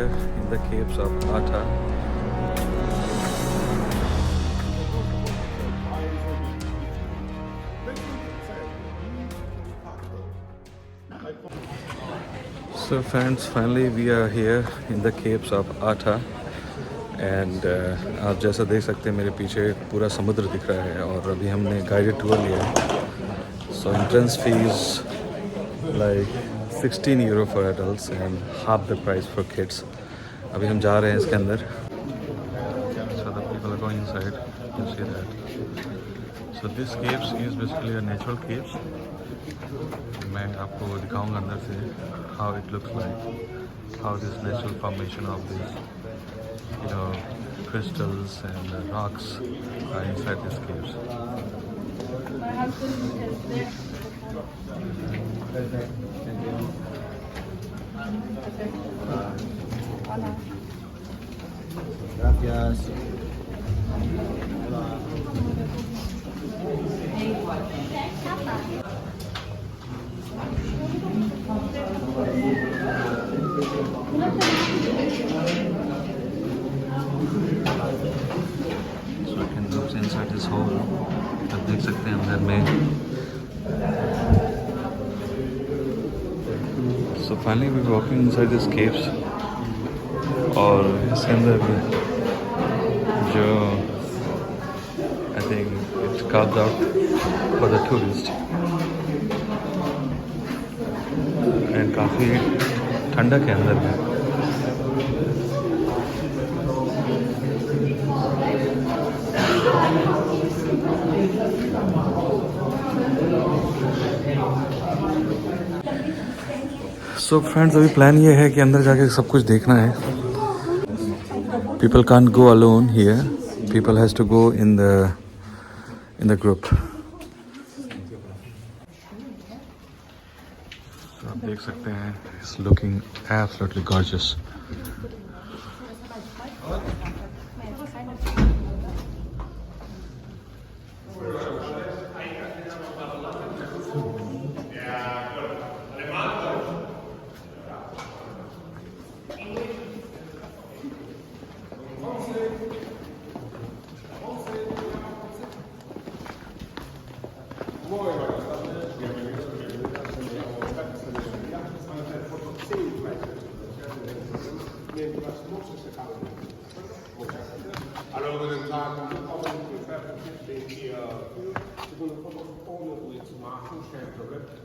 here in the caves of Ata. So friends, finally we are here in the caves of Ata. And आप जैसा देख सकते हैं मेरे पीछे पूरा समुद्र दिख रहा है और अभी हमने गाइडेड टूर लिया है. So entrance fees like 16 euro for adults and half the price for kids. अभी हम जा रहे हैं इसके अंदर. So the people are going inside. You see that. So this caves is basically a natural caves. मैं आपको दिखाऊंगा अंदर से how it looks like, how this natural formation of this crystals and rocks are inside these caves. Gracias. So I can look inside this hole. आप देख सकते हैं अंदर में. So finally we're walking inside these caves. और इसके अंदर भी जो I think it's carved out for the tourist. And काफ़ी ठंडक है अंदर में. सो फ्रेंड्स, अभी प्लान ये है कि अंदर जाके सब कुछ देखना है. People can't go alone here. People has to go in the group. आप देख सकते हैं, it's looking absolutely gorgeous.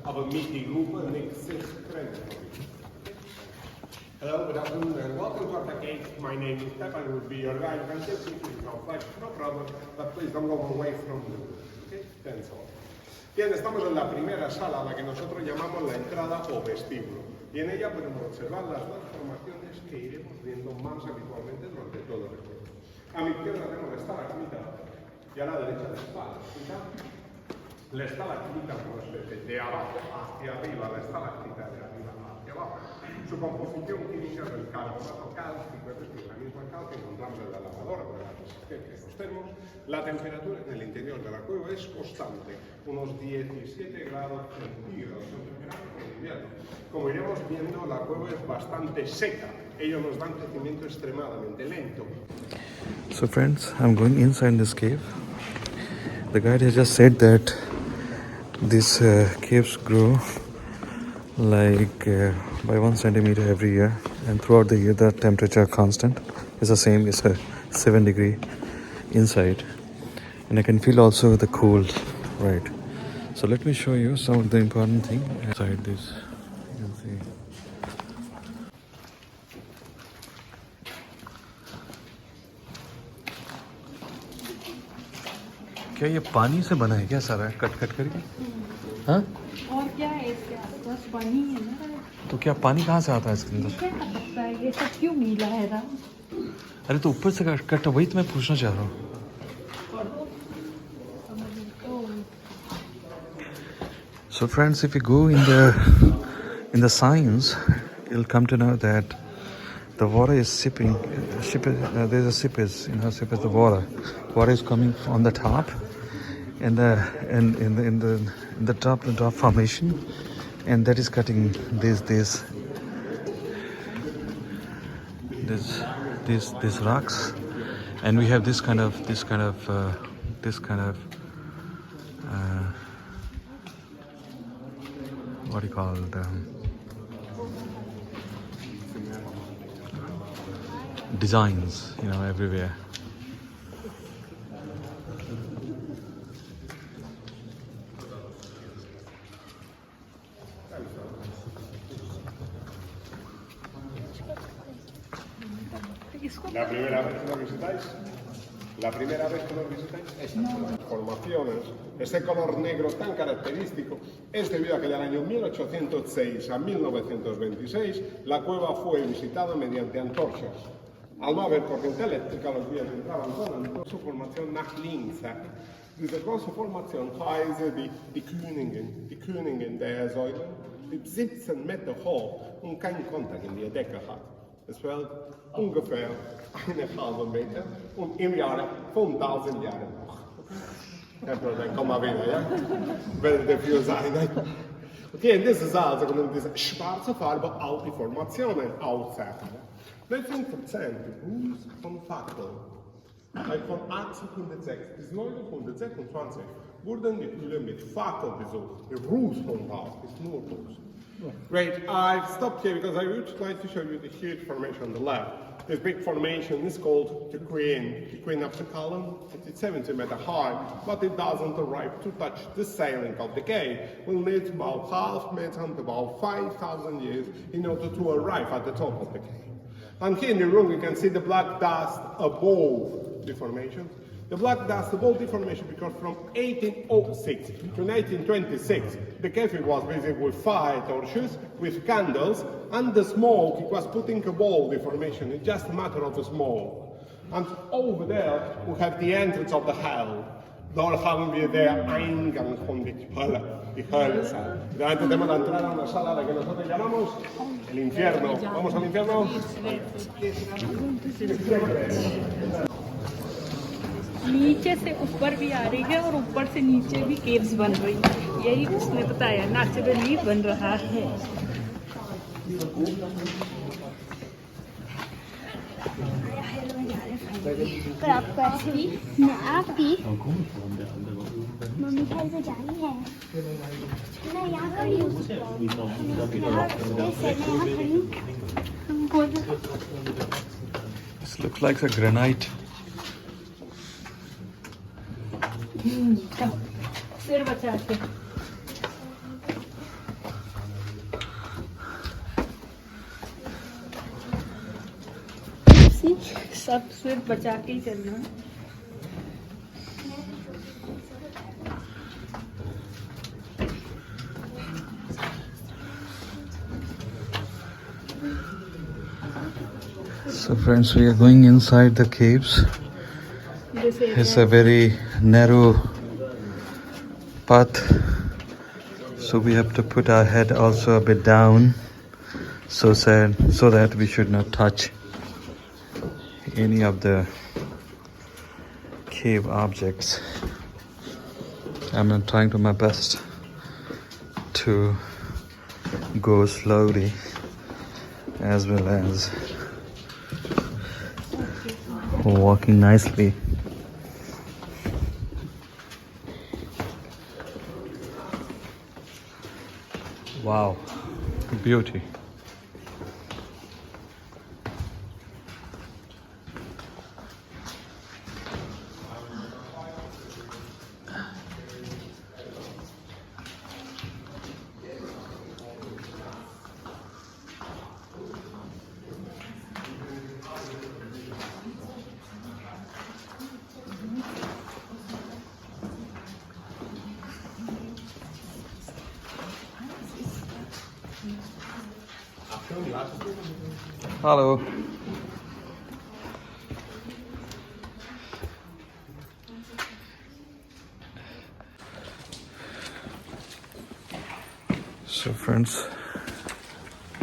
Of a meeting group next Hello, good afternoon and welcome to Ata Caves. My name is Stefan, will be your guide. You can take me to your flight, no problem, but please don't go away from the group. Okay, that's all. Bien, estamos en la primera sala, la que nosotros llamamos la entrada o vestíbulo. Y en ella podemos observar las dos formaciones que iremos viendo más habitualmente durante todo el recorrido. A mi izquierda tenemos la estalactita y a la derecha la estalactita. La estalactita de abajo hacia arriba, la estalactita de arriba hacia abajo. Su composición química del carbonato cálcico, es decir, la misma cal que encontramos en la lavadora, de la resistencia que los termos. La temperatura en el interior de la cueva es constante, unos 17 grados centígrados en verano y en invierno. Como iremos viendo, la cueva es bastante seca. Ello nos da un crecimiento extremadamente lento. So friends, I'm going inside this cave. The guide has just said that these caves grow like by 1 centimeter every year, and throughout the year the temperature constant is the same. It's a 7 degree inside, and I can feel also the cold, right? So let me show you some of the important thing inside this. You can see. क्या ये पानी से बना है क्या सारा, cut cut करके? हाँ, और क्या है इसके आसपास? पानी है ना. तो क्या पानी कहाँ से आता है इसके अंदर? क्या लगता है ये सब क्यों नीला है ना? अरे तो ऊपर से कट, वही तो मैं पूछना चाह रहा हूँ. So friends, if you go in the science, you'll come to know that the water is sipping. There's a sippage, sip is the water. Water is coming on the top, and in the drop formation, and that is cutting this these rocks, and we have this kind of what do you call it? Designs, everywhere. La primera vez que lo visitáis, estas formaciones, ese color negro tan característico, es debido a que del año 1806 a 1926 la cueva fue visitada mediante antorchas. Al no haber corriente eléctrica, los guías entraban con antorchas. Su formación nach links. Diese große Formation heißt die Königin der Säulen, die 17 Meter hoch und keinen Kontakt in die Decke hat. Es fällt ungefähr 1,5 Meter und im Jahre 5000 Jahre noch. Kein Problem, komm mal wieder, ja? Wenn dafür sein. Okay, in dieser Saal können diese schwarze Farbe auch die Formationen auszeichnen. 19% Ruß von Fackeln. Von 1806 bis 1926 wurden die Höhlen mit Fackeln besucht. Der Ruß von Rauch ist nur Ruß. Great, I've stopped here because I would like to show you the huge formation on the left. This big formation is called the Queen of the Column. It's 70 meters high, but it doesn't arrive to touch the ceiling of the cave. We'll need about half meter and about 5,000 years in order to arrive at the top of the cave. And here in the room you can see the black dust above the formation. The black dust above the formation because from 1806 to 1926 the cave was busy with fire torches, with candles, and the smoke it was putting above the formation. It's just a matter of smoke. And over there we have the entrance of the hell. Där har vi der Eingang von die Hölle. Delante tenemos la entrada a una sala a la que nosotros llamamos el infierno. ¿Vamos al infierno? नीचे से ऊपर भी आ रही है और ऊपर से नीचे भी केव्स बन रही है, यही उसने बताया, नेचुरली बन रहा है। पर आपको ऐसे भी मैं आप भी मम्मी भाई को जानी है मैं यहाँ खड़ी हूँ This looks like a granite. सिर बचा के सब सिर बचा के ही चलना। So friends, we are going inside the caves. It's a very narrow path, so we have to put our head also a bit down so that we should not touch any of the cave objects. I'm trying to my best to go slowly as well as walking nicely. Wow, beauty. Hello. So friends,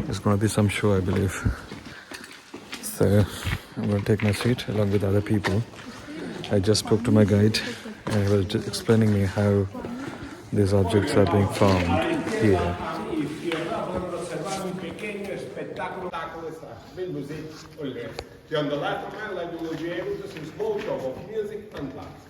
it's going to be some show, I believe. So I'm going to take my seat along with other people. I just spoke to my guide and he was just explaining me how these objects are being found here. The on the left panel, you will be able to see photo of music and lights.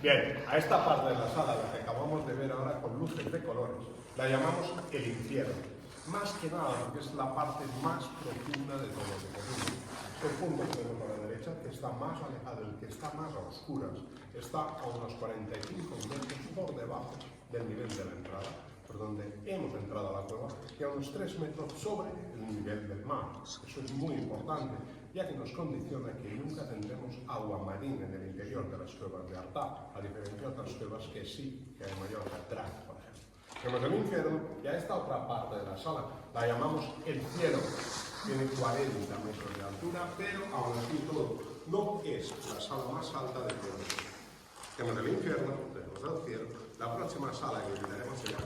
Bien, a esta parte de la sala, la que acabamos de ver ahora con luces de colores, la llamamos el infierno. Más que nada porque es la parte más profunda de todo lo que tenemos. El punto que tenemos a la derecha, que está más alejado, el que está más a oscuras, está a unos 45 metros por debajo del nivel de la entrada, por donde hemos entrado a la cueva, y a unos 3 metros sobre el nivel del mar. Eso es muy importante, ya que nos condiciona que nunca tendremos agua marina en el interior de las cuevas de Artà, a diferencia de otras cuevas que sí, que hay mayor atrás, por ejemplo. Tenemos el infierno, y a esta otra parte de la sala la llamamos el cielo. Tiene 40 metros de altura, pero aún así todo no es la sala más alta de todo. Tenemos el infierno, tenemos el cielo. La próxima sala que visitaremos será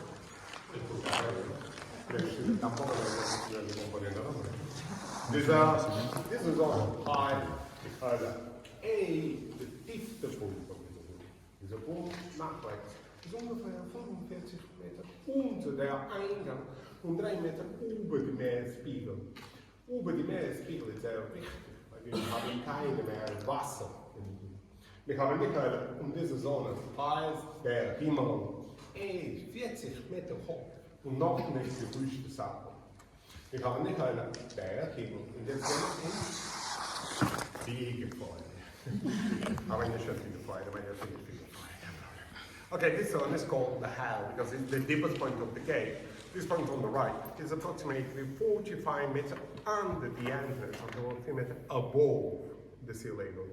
el purgatorio, pero sí, tampoco lo estoy poniendo nombre. This is all high because de dieptepunkt op deze boek. Diese Punkt nachweist ist ungefähr 45 Meter unter der Eingang und 3 Meter über dem Meeresspiegel. Über dem Meeresspiegel ist sehr wichtig, weil wir haben keine mehr Wasser. Wir haben nicht diese Sonne, als der Himmel 40 Meter hoch und noch nicht gefrühstückt Sachen. Ich habe nicht eine Berghebel und jetzt bin ich in Fegefeuer. Aber ich nicht Fegefeuer, aber ich Fegefeuer. Okay, this one is called the Hell because it's the deepest point of the cave. This point on the right is approximately 45 meters under the entrance of the 40 meters above the sea level.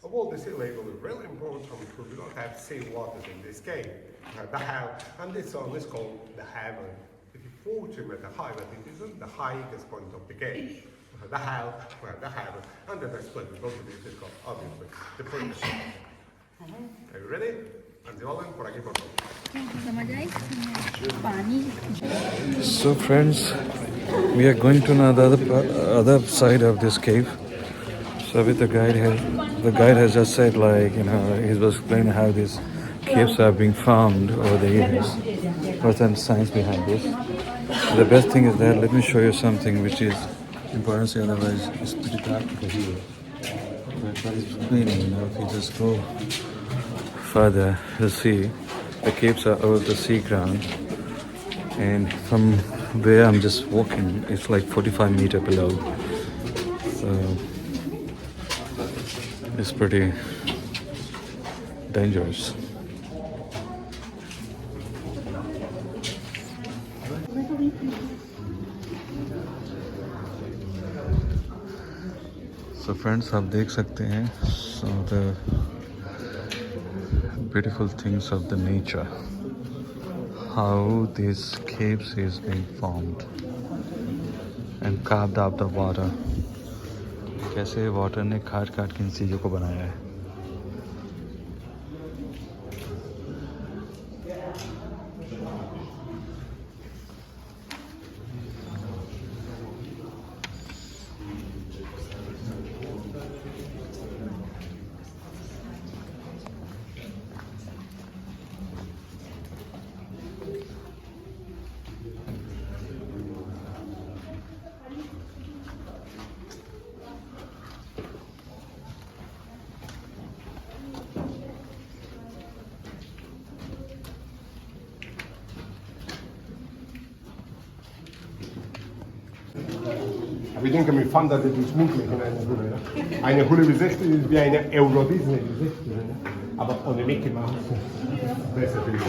Above the sea level is really important because we don't have sea water in this cave. The Hell, and this one is called the Heaven. It is 40 meters high, but it isn't the highest point of the cave. The Hell, the Heaven, and the next place we go to this is called, obviously, the Purgatory. Are you ready? Por aquí, por favor. So friends, we are going to now the other side of this cave. So with the guide has just said, like, you know, he was explaining how these caves are being found over the years. What's the science behind this? The best thing is that let me show you something which is important to say, otherwise it's pretty dark here. But he's explaining, you know, if you just go further, you'll see the caves are over the sea ground, and from where I'm just walking, it's like 45 meters below. So it's pretty dangerous. So friends, आप देख सकते हैं some of the beautiful things of the nature, how these caves is being formed and carved out the water. कैसे water ने काट काट के इन चीज़ों को बनाया है. Wir denken, wir fanden das ist möglich in einer Hülle. Ja? Eine Hülle wie 60 ist wie eine Euro-Disney wie 60. Ja? Aber ohne Mickey Mouse. Besser für dich.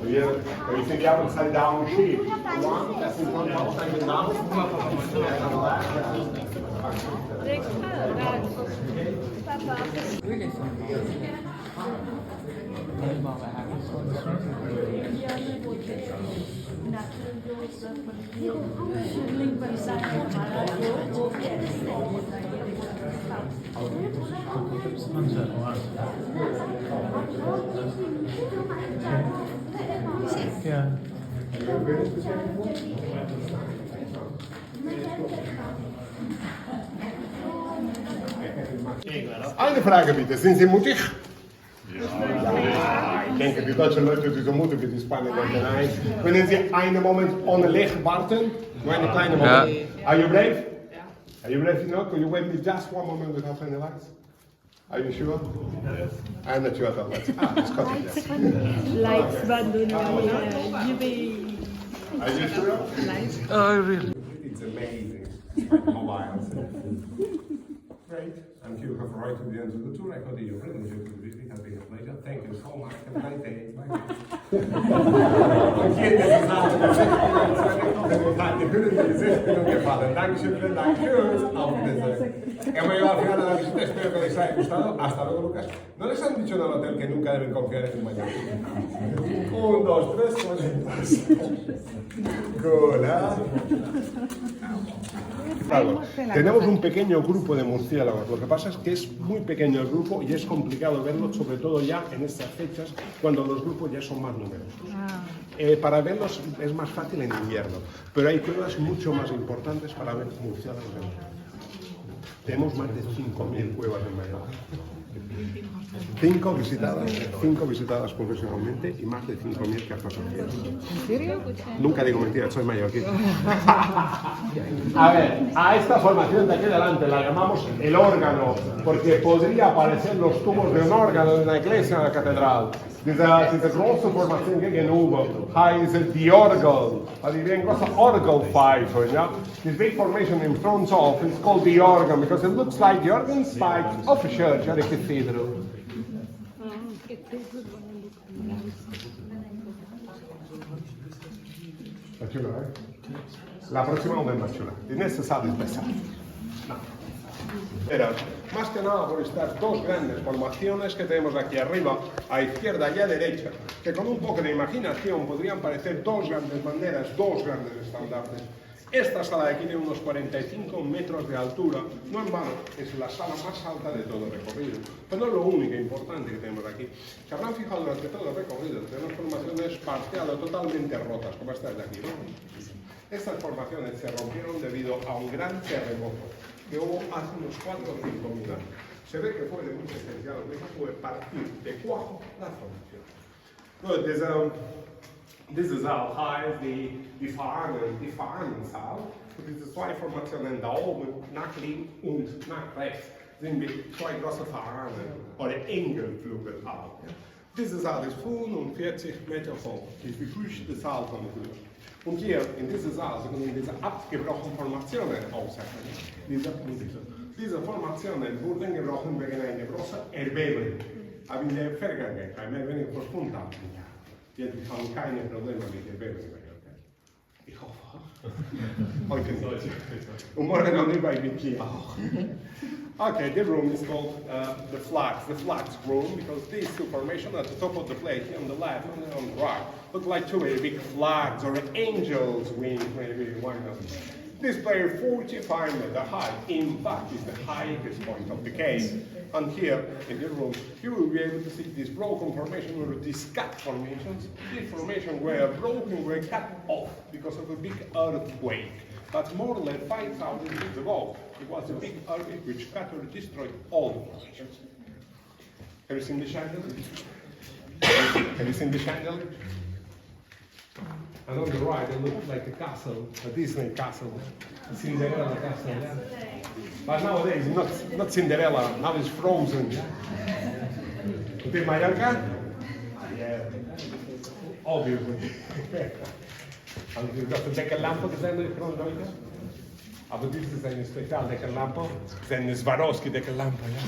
Wir sind ja upside down sheep. One, das ist one upside down. Eine Frage bitte, sind Sie mutig? Ja, ich denke, die deutschen Leute sind so mutig wie die Spanier. Nein. Können Sie einen Moment ohne Licht warten? Nur einen kleinen Moment. Ja. Are you brave? Ja. Are you brave enough? Could you wait me just one moment without any lights? Are you sure? Yes. I'm not sure about lights. It's got it, yes. Lights bando na Are you sure? Lights. Oh, really? It's amazing. Mobile. Great. And you have arrived to the end of the tour. I hope that you're really enjoyed the visit. It has been a pleasure. Thank you so much. Have a nice day. Bye. Dankeschön, hemos llegado al final de la visita, espero que les haya gustado. Hasta luego, Lucas. ¿No les han dicho en el hotel que nunca deben confiar en un mallorquín? 1, 2, 3, Hola. Tenemos un pequeño grupo de murciélagos. Lo que pasa es que es muy pequeño el grupo y es complicado verlo, sobre todo ya en estas fechas, cuando los grupos ya son más numerosos. Para verlos es más fácil en invierno, pero hay cuevas mucho más importantes para ver murciélagos en Mallorca. Tenemos más de 5.000 cuevas en Mallorca. 5 visitadas profesionalmente y más de 5.000 cartografías. ¿En serio? Nunca digo mentiras, soy mallorquín. A ver, a esta formación de aquí delante la llamamos el órgano, porque podría parecer los tubos de un órgano de una iglesia o una catedral. Diese große Formation gegenüber heißt die Orgel. Also die große Orgel pfeife, ja. This big formation in front of is called the organ because it looks like the organ spike of a church or a cathedral. Más chula, ¿eh? La próxima onda es más chula. En esta sala es pesada. No. Era más que nada por estas dos grandes formaciones que tenemos aquí arriba, a izquierda y a derecha, que con un poco de imaginación podrían parecer dos grandes banderas, dos grandes estandartes. Esta sala de aquí tiene unos 45 metros de altura, no en vano, es la sala más alta de todo el recorrido. Pero no es lo único importante que tenemos aquí. Se habrán fijado durante todo el recorrido, tenemos formaciones parciales totalmente rotas, como estas de aquí, ¿no? Estas formaciones se rompieron debido a un gran terremoto que hubo hace unos 4 o 5 mil años. Se ve que fue de mucha esencial, lo que fue partir de cuajo la formación. Good, this is how high die Fahnenzahl. Diese zwei Formationen da oben, nach links und nach rechts, sind mit zwei großen Fahnen oder Engelflügel auch. Diese Saal ist 45 Meter hoch, ist die höchste Saal von der Höhe. Und hier in dieser Saal sind diese abgebrochenen Formationen auszeichnen. Diese Formationen wurden gebrochen wegen einer großen Erdbeben. Aber in der Vergangenheit, mehr oder weniger vor 5.000 Jahren. Jetzt haben keine Probleme mit Erdbeben mehr. Okay? Ich hoffe. Heute nicht. Und morgen am Mittwoch mit Kia auch. Okay, the room is called the flags room, because these two formations at the top of the plate, here on the left and on the right, look like two very big flags or angels' wings, maybe, why not? This player 45 meters high, in fact, is the highest point of the cave. And here in the room, you will be able to see this broken formation or these cut formations. These formations were broken, were cut off because of a big earthquake. That's more than 5,000 years ago. It was a big earthquake which cut or destroyed all the formations. Have you seen the chandelier? Have you seen the chandelier? And on the right, it looks like a castle, a Disney castle, a Cinderella castle. Yeah? But nowadays, not Cinderella, now it's frozen. Yeah? In Mallorca? Yeah, obviously. And you've got the dekkerlampen gezien in Groningen. Aber diese sind ein spezial dekkerlampen, sind Swarovski dekkerlampen. Ja?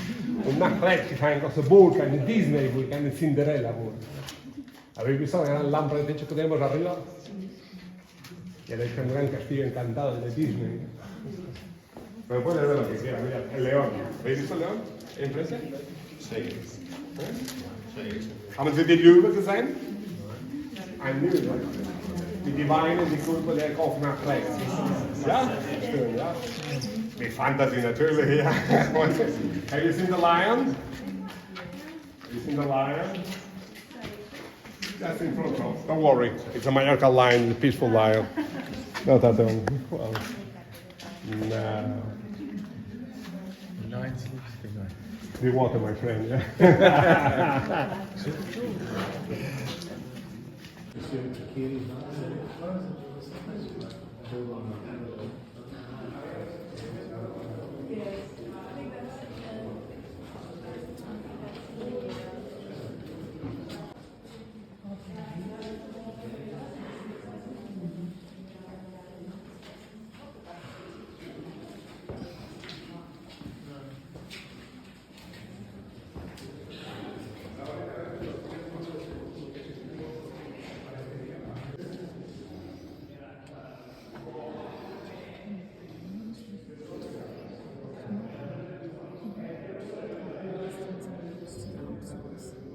Und nach rechts ist ein großer Burg, eine Disney-Burg, eine Cinderella-Burg. ¿Habéis visto la gran lámpara de techo que tenemos arriba? Y de hecho un gran castillo encantado de Disney. Pero puedes ver lo que quieras, mira, el león. ¿Habéis visto el león? ¿Enfrente? Sí. Haben Sie die Löwe gesehen? Ein Löwe. Die Beine, die Kurve, der Kopf nach rechts. Ja? Schön, ja? Mit Fantasie natürlich, ja. Have you seen the lion? Have you seen the lion? That's in front of. Don't worry, it's a Mallorca lion, a peaceful lion. Not that one. Well, no. The water, my friend. Yeah.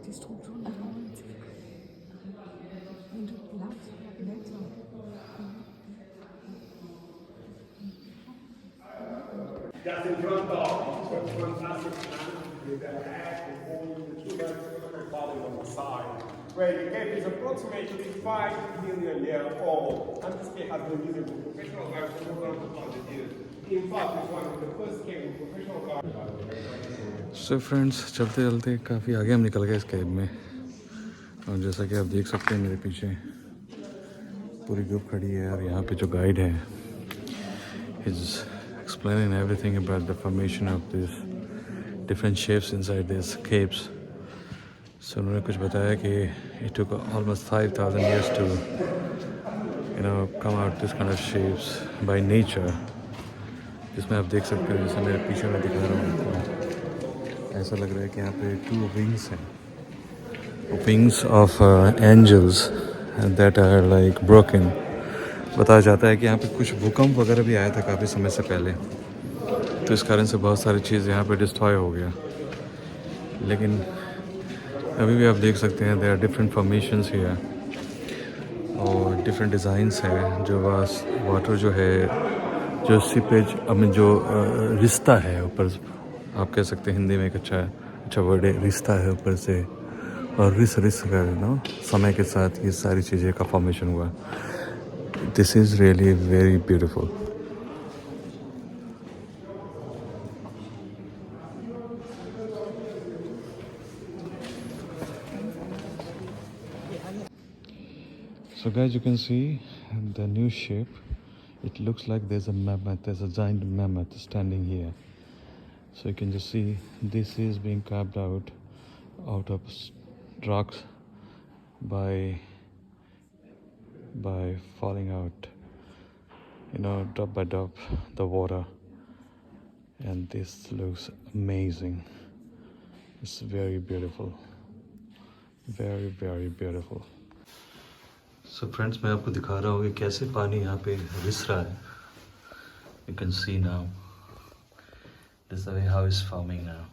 Die Strukturen wiederholen sich. Und Latte. Just in front of, so it's fantastic with the head, the whole, the two legs, the body on the side. Where the cave is approximately 5 million years old, and this cave has been used for professional garden for around 100 years. In fact, it's one of the first cave in professional garden. So friends चलते चलते काफ़ी आगे हम निकल गए इस cab में और जैसा कि आप देख सकते हैं मेरे पीछे पूरी ग्रुप खड़ी है और यहाँ पे जो गाइड है is explaining everything about the formation of these different shapes inside these caves. सो उन्होंने कुछ बताया कि it took almost 5,000 years to come out this kind of shapes by nature. जिसमें आप देख सकते हो, जैसे मेरे पीछे में दिखा रहा हूँ आपको, ऐसा लग रहा है कि यहाँ पे 2 wings हैं, wings of angels that are like broken. बताया जाता है कि यहाँ पे कुछ भूकंप वगैरह भी आया था काफ़ी समय से पहले, तो इस कारण से बहुत सारी चीज़ यहाँ पे डिस्ट्रॉय हो गया। लेकिन अभी भी आप देख सकते हैं, there are different formations here और डिफरेंट डिज़ाइंस हैं। जो वाटर जो है, जो सीपेज में जो रिश्ता है ऊपर, आप कह सकते हैं हिंदी में एक अच्छा वर्ड है, रिश्ता है ऊपर से, और रिस का समय के साथ ये सारी चीज़ें का फॉर्मेशन हुआ। This is really very beautiful. So guys, you can see the new shape. It looks like there's a mammoth, there's a giant mammoth standing here. So you can just see this is being carved out of rocks by falling out, drop by drop, the water. And this looks amazing. It's very beautiful, very very beautiful. So friends, मैं आपको दिखा रहा हूँ कि कैसे पानी यहाँ पे रिस रहा है। You can see now. This is the way how it's forming now.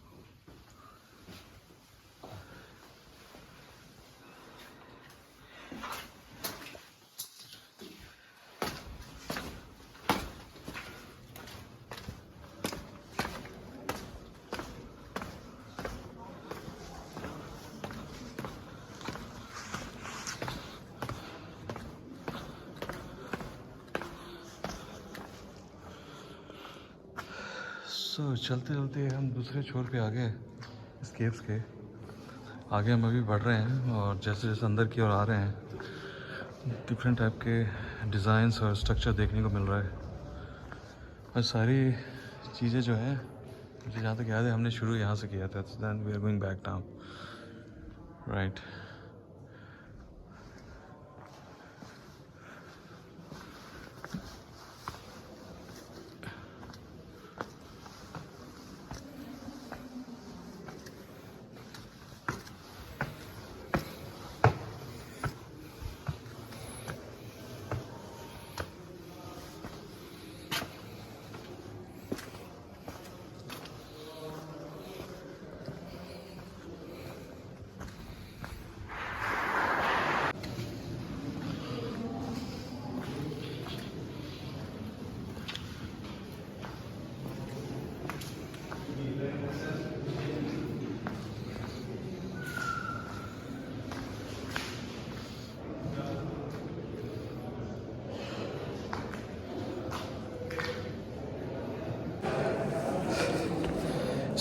तो चलते चलते हम दूसरे छोर पे आ गए, इस केव्स के आगे हम अभी बढ़ रहे हैं, और जैसे जैसे अंदर की ओर आ रहे हैं, डिफरेंट टाइप के डिज़ाइंस और स्ट्रक्चर देखने को मिल रहा है। और सारी चीज़ें जो हैं, मुझे जहाँ तक याद है हमने शुरू यहाँ से किया था, then we are going back down, right.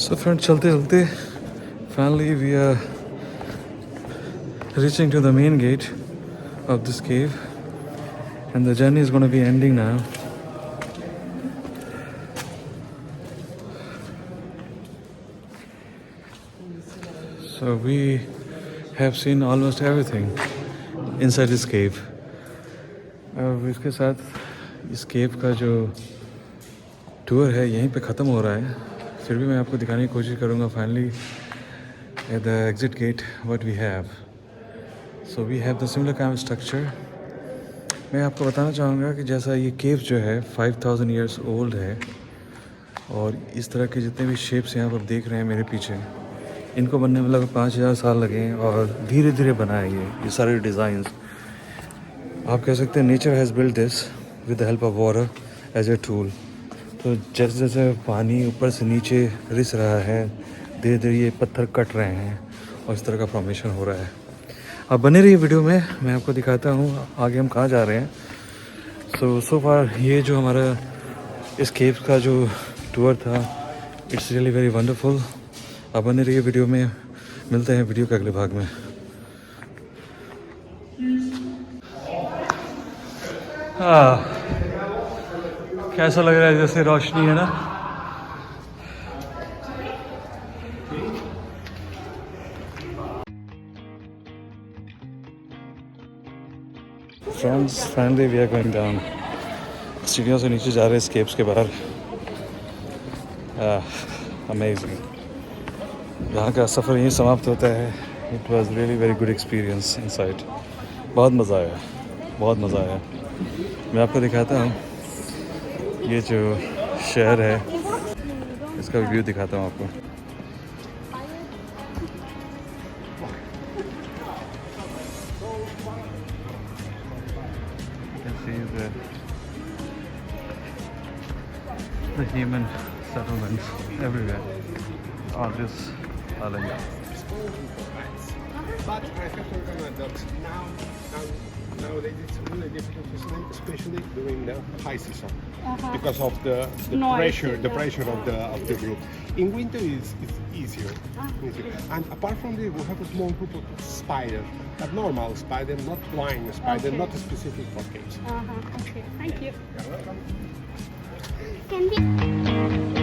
So friends, चलते चलते finally we are reaching to the main gate of this cave, and the journey is going to be ending now. So we have seen almost everything inside this cave. अब इसके साथ इस केव का जो tour है यहीं पे ख़त्म हो रहा है। फिर भी मैं आपको दिखाने की कोशिश करूँगा finally at the exit gate what we have. So we have the similar kind of structure. मैं आपको बताना चाहूँगा कि जैसा ये केव जो है 5000 ईयर्स ओल्ड है, और इस तरह के जितने भी शेप्स यहाँ पर देख रहे हैं मेरे पीछे, इनको बनने में लगभग 5000 साल लगे हैं, और धीरे धीरे बना है ये सारे डिज़ाइंस। आप कह सकते हैं nature has build this with the help of water as a tool. तो जैसे जैसे पानी ऊपर से नीचे रिस रहा है, धीरे धीरे ये पत्थर कट रहे हैं और इस तरह का फॉर्मेशन हो रहा है। अब बने रहिए वीडियो में, मैं आपको दिखाता हूँ आगे हम कहाँ जा रहे हैं। सो फार ये जो हमारा इस केव का जो टूर था, इट्स रियली वेरी वंडरफुल। अब बने रहिए वीडियो में, मिलते हैं वीडियो के अगले भाग में। कैसा लग रहा है, जैसे रोशनी है ना। Friends finally we are going down. सीढ़ियों से नीचे जा रहे हैं स्केप्स के बाहर. अमेजिंग. यहाँ का सफ़र यहीं समाप्त होता है. It was really very good experience inside. बहुत मज़ा आया, बहुत मज़ा आया. मैं आपको दिखाता हूँ ये जो शहर है इसका व्यू दिखाता हूँ आपको. The human settlements everywhere on this island. But I have to recommend that nowadays it's really difficult to swim, especially during the high season, because of the Noise, pressure of the group. In winter it's easier. And apart from this, we have a small group of spiders, a normal spider, not flying spider, Okay. not specific for kids. Okay, thank you. Can we?